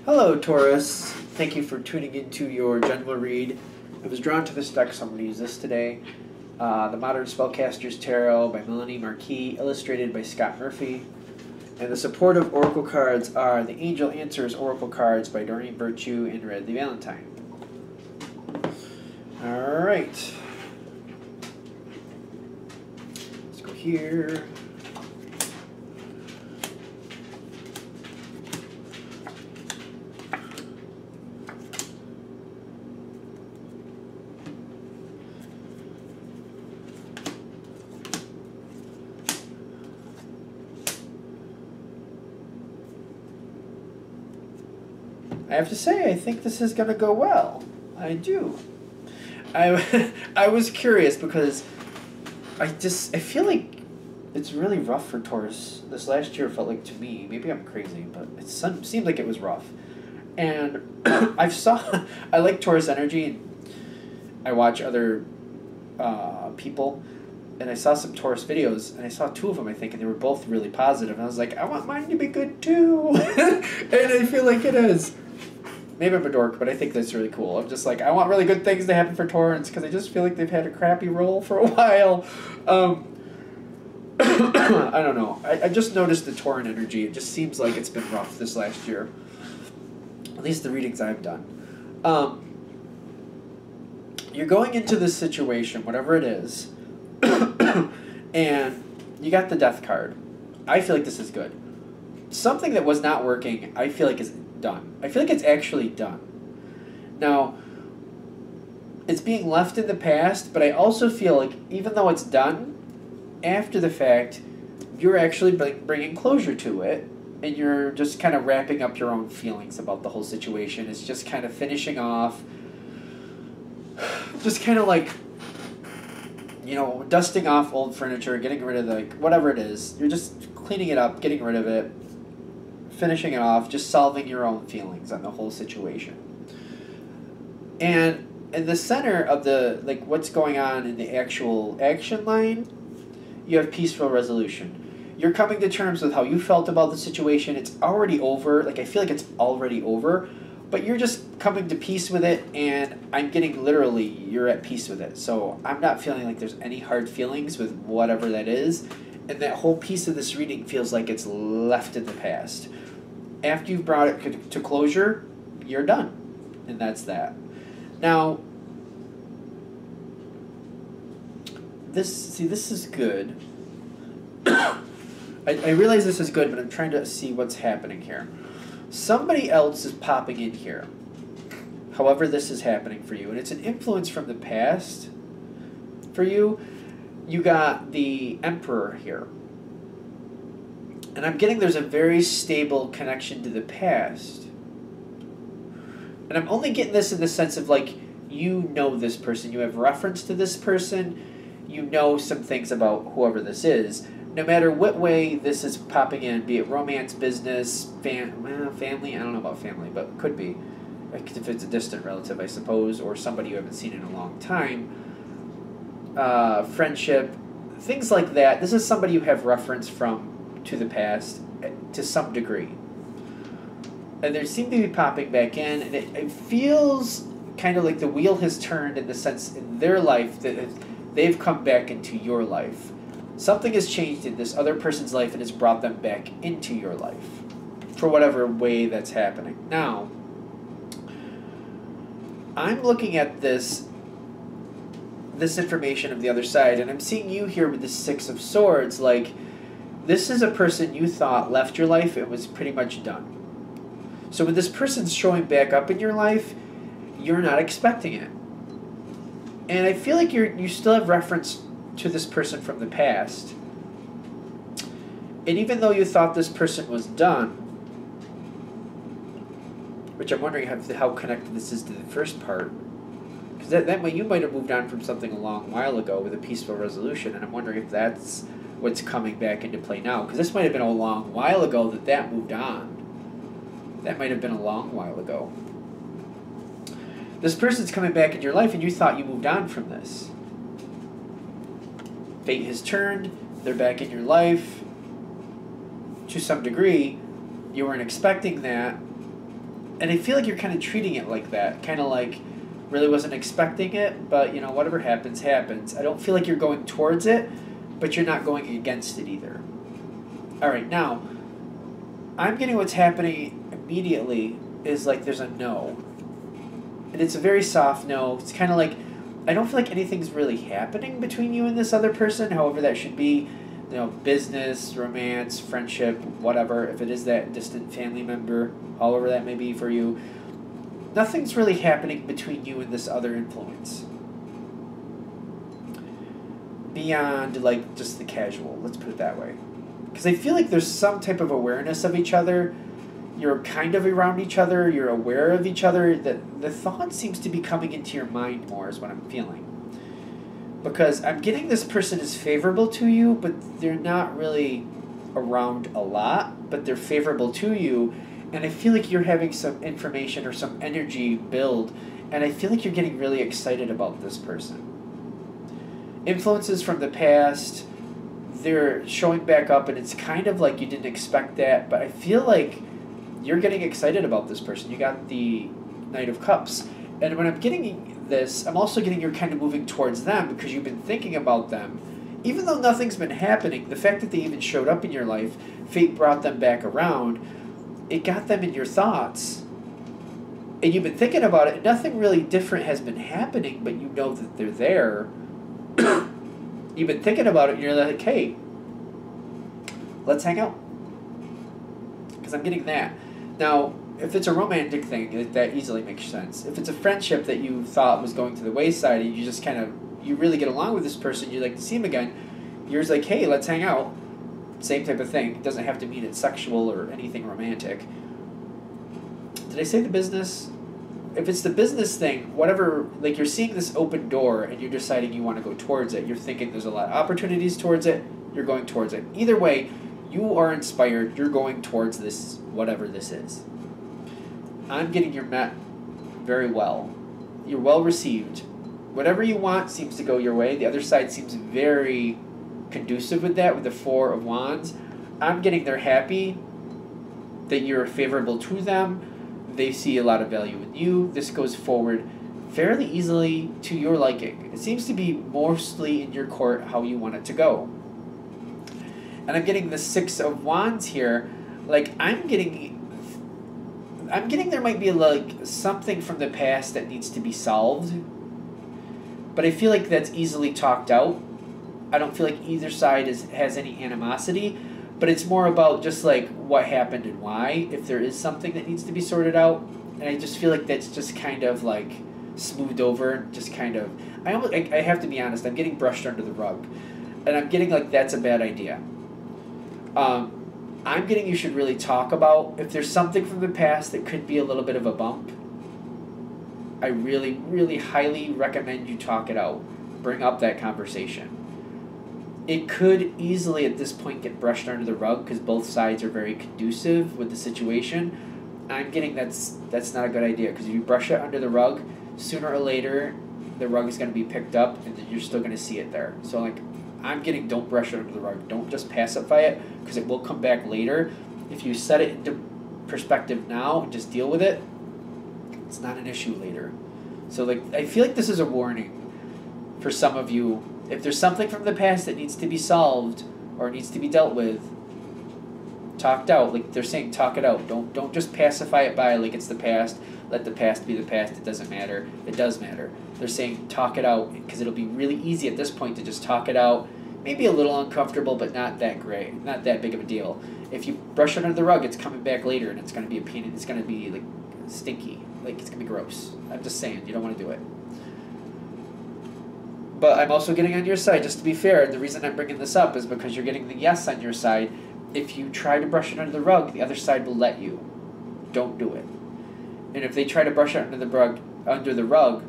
Hello, Taurus. Thank you for tuning into your general read. I was drawn to this deck, so I'm going to use this today. The Modern Spellcaster's Tarot by Melanie Marquis, illustrated by Scott Murphy. And the supportive oracle cards are the Angel Answers Oracle cards by Doreen Virtue and Redley Valentine. Alright. Let's go here. I have to say, I think this is going to go well. I do. I was curious because I feel like it's really rough for Taurus. This last year felt like, to me, maybe I'm crazy, but it seemed like it was rough. And I like Taurus energy, and I watch other people, and I saw some Taurus videos, and I saw two of them, I think, and they were both really positive. And I was like, I want mine to be good too. And I feel like it is. Maybe I'm a dork, but I think that's really cool. I'm just like, I want really good things to happen for Taurans because I just feel like they've had a crappy role for a while. I don't know. I just noticed the Tauran energy. It just seems like it's been rough this last year. At least the readings I've done. You're going into this situation, whatever it is, and you got the Death card. I feel like this is good. Something that was not working, I feel like is done. I feel like it's actually done. Now, it's being left in the past, but I also feel like even though it's done, after the fact, you're actually bringing closure to it, and you're just kind of wrapping up your own feelings about the whole situation. It's just kind of finishing off, just kind of like, you know, dusting off old furniture, getting rid of whatever it is. You're just cleaning it up, getting rid of it, finishing it off, just solving your own feelings on the whole situation. And in the center of the, what's going on in the actual action line, you have peaceful resolution. You're coming to terms with how you felt about the situation. It's already over. I feel like it's already over, but you're just coming to peace with it, and I'm getting literally, you're at peace with it. So I'm not feeling like there's any hard feelings with whatever that is, and that whole piece of this reading feels like it's left in the past. After you've brought it to closure, you're done. And that's that. Now, this is good. I realize this is good, but I'm trying to see what's happening here. Somebody else is popping in here. However this is happening for you. And it's an influence from the past for you. You got the Emperor here. And I'm getting there's a very stable connection to the past. And I'm only getting this in the sense of, you know this person. You have reference to this person. You know some things about whoever this is. No matter what way this is popping in, be it romance, business, family. I don't know about family, but could be. If it's a distant relative, I suppose, or somebody you haven't seen in a long time. Friendship, things like that. This is somebody you have reference from to the past to some degree. And they seem to be popping back in, and it feels kind of like the wheel has turned in the sense in their life that they've come back into your life. Something has changed in this other person's life and has brought them back into your life for whatever way that's happening. Now, I'm looking at this information of the other side, and I'm seeing you here with the Six of Swords. This is a person you thought left your life and was pretty much done. So when this person's showing back up in your life, you're not expecting it. And I feel like you still have reference to this person from the past. And even though you thought this person was done, which I'm wondering how connected this is to the first part, because that way you might have moved on from something a long while ago with a peaceful resolution, and I'm wondering if that's what's coming back into play now, because this might have been a long while ago that moved on. That might have been a long while ago. This person's coming back in your life, and you thought you moved on from this. Fate has turned. They're back in your life. To some degree, you weren't expecting that. And I feel like you're kind of treating it like that, kind of like really wasn't expecting it, but you know, whatever happens, happens. I don't feel like you're going towards it, but you're not going against it either. All right, now, I'm getting what's happening immediately is like there's a no. And it's a very soft no. It's kind of like, I don't feel like anything's really happening between you and this other person, however that should be. You know, business, romance, friendship, whatever. If it is that distant family member, however that may be for you, nothing's really happening between you and this other influence. Beyond, like, just the casual, let's put it that way. Because I feel like there's some type of awareness of each other. You're kind of around each other. You're aware of each other. That the thought seems to be coming into your mind more is what I'm feeling. Because I'm getting this person is favorable to you, but they're not really around a lot, but they're favorable to you. And I feel like you're having some information or some energy build, and I feel like you're getting really excited about this person. Influences from the past, they're showing back up, and it's kind of like you didn't expect that, but I feel like you're getting excited about this person. You got the Knight of Cups. And when I'm getting this, I'm also getting you're kind of moving towards them because you've been thinking about them. Even though nothing's been happening, the fact that they even showed up in your life, fate brought them back around, it got them in your thoughts. And you've been thinking about it, and nothing really different has been happening, but you know that they're there. You've been thinking about it, and you're like, hey, let's hang out. Because I'm getting that. Now, if it's a romantic thing, that easily makes sense. If it's a friendship that you thought was going to the wayside, and you just kind of, you really get along with this person, you'd like to see him again, you're just like, hey, let's hang out. Same type of thing. It doesn't have to mean it's sexual or anything romantic. Did I say the business? If it's the business thing, whatever, like you're seeing this open door and you're deciding you want to go towards it, you're thinking there's a lot of opportunities towards it, you're going towards it. Either way, you are inspired, you're going towards this, whatever this is. I'm getting your met very well. You're well received. Whatever you want seems to go your way. The other side seems very conducive with that, with the Four of Wands. I'm getting they're happy that you're favorable to them. They see a lot of value in you. This goes forward fairly easily to your liking. It seems to be mostly in your court how you want it to go. And I'm getting the Six of Wands here. Like, I'm getting there might be like something from the past that needs to be solved. But I feel like that's easily talked out. I don't feel like either side has any animosity. But it's more about just like what happened and why, if there is something that needs to be sorted out. And I just feel like that's just kind of like smoothed over, just kind of, I have to be honest, I'm getting brushed under the rug. And I'm getting like that's a bad idea. I'm getting you should really talk about, if there's something from the past that could be a little bit of a bump, I really, really highly recommend you talk it out. Bring up that conversation. It could easily at this point get brushed under the rug because both sides are very conducive with the situation. I'm getting that's not a good idea, because if you brush it under the rug, sooner or later the rug is going to be picked up and then you're still going to see it there. So like, I'm getting don't brush it under the rug. Don't just pacify it, because it will come back later. If you set it into perspective now and just deal with it, it's not an issue later. So like, I feel like this is a warning for some of you. If there's something from the past that needs to be solved or needs to be dealt with, talked out. Like they're saying, talk it out. Don't just pacify it by like it's the past. Let the past be the past. It doesn't matter. It does matter. They're saying talk it out, because it'll be really easy at this point to just talk it out. Maybe a little uncomfortable, but not that great. Not that big of a deal. If you brush it under the rug, it's coming back later, and it's going to be a pain. It's going to be like stinky. Like it's going to be gross. I'm just saying, you don't want to do it. But I'm also getting on your side, just to be fair. The reason I'm bringing this up is because you're getting the yes on your side. If you try to brush it under the rug, the other side will let you. Don't do it. And if they try to brush it under the rug,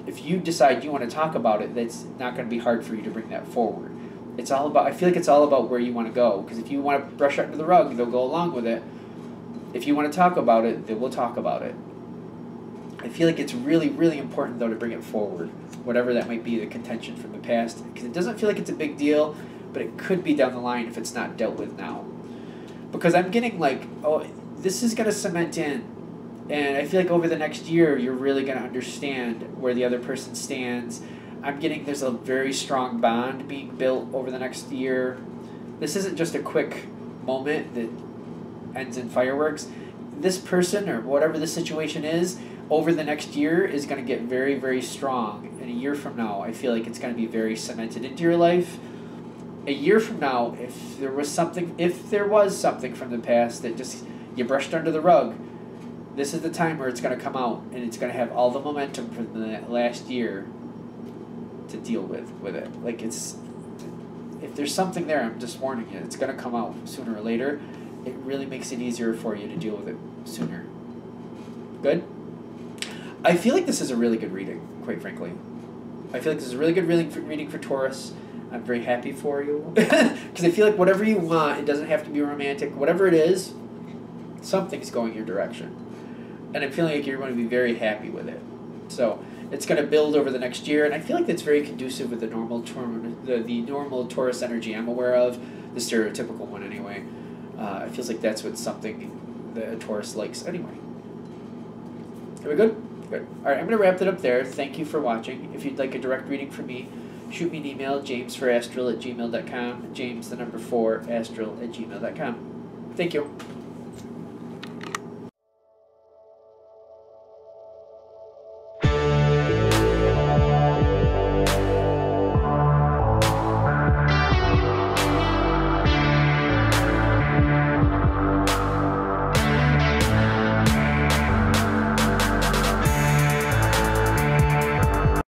if you decide you want to talk about it, that's not going to be hard for you to bring that forward. It's all about, I feel like it's all about where you want to go. Because if you want to brush it under the rug, they'll go along with it. If you want to talk about it, they will talk about it. I feel like it's really, really important, though, to bring it forward, whatever that might be, the contention from the past. Because it doesn't feel like it's a big deal, but it could be down the line if it's not dealt with now. Because I'm getting like, oh, this is going to cement in And I feel like over the next year, you're really going to understand where the other person stands. I'm getting there's a very strong bond being built over the next year. This isn't just a quick moment that ends in fireworks. This person, or whatever the situation is, over the next year is going to get very, very strong. And a year from now, I feel like it's going to be very cemented into your life. A year from now, if there was something from the past that just you brushed under the rug, this is the time where it's going to come out, and it's going to have all the momentum from the last year to deal with it. Like, it's, if there's something there, I'm just warning you, it's going to come out sooner or later. It really makes it easier for you to deal with it sooner. Good? I feel like this is a really good reading, quite frankly. I feel like this is a really good reading for Taurus. I'm very happy for you. Because I feel like whatever you want, it doesn't have to be romantic. Whatever it is, something's going your direction. And I'm feeling like you're going to be very happy with it. So it's going to build over the next year. And I feel like that's very conducive with the normal normal Taurus energy I'm aware of. The stereotypical one anyway. It feels like that's what something the Taurus likes anyway. Are we good? Good. All right, I'm going to wrap it up there. Thank you for watching. If you'd like a direct reading from me, shoot me an email, jamesforastral@gmail.com, james4astral@gmail.com. Thank you.